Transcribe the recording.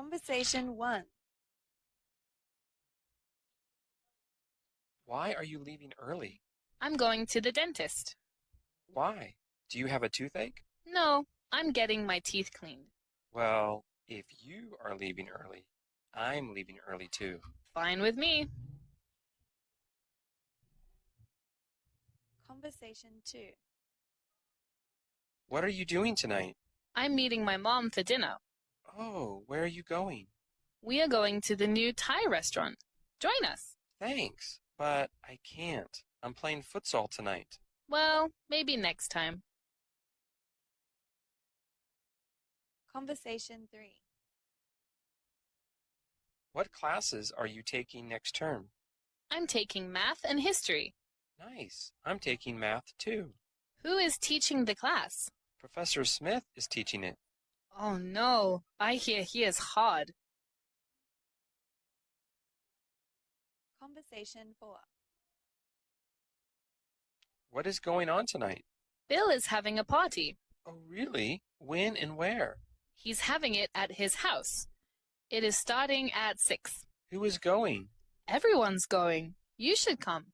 Conversation 1. Why are you leaving early? I'm going to the dentist. Why? Do you have a toothache? No, I'm getting my teeth cleaned. Well, if you are leaving early, I'm leaving early too. Fine with me. Conversation 2. What are you doing tonight? I'm meeting my mom for dinner. Oh, where are you going? We are going to the new Thai restaurant. Join us. Thanks, but I can't. I'm playing futsal tonight. Well, maybe next time. Conversation 3. What classes are you taking next term? I'm taking math and history. Nice. I'm taking math too. Who is teaching the class? Professor Smith is teaching it. Oh no, I hear he is hard. Conversation 4. What is going on tonight? Bill is having a party. Oh, really? When and where? He's having it at his house. It is starting at 6. Who is going? Everyone's going. You should come.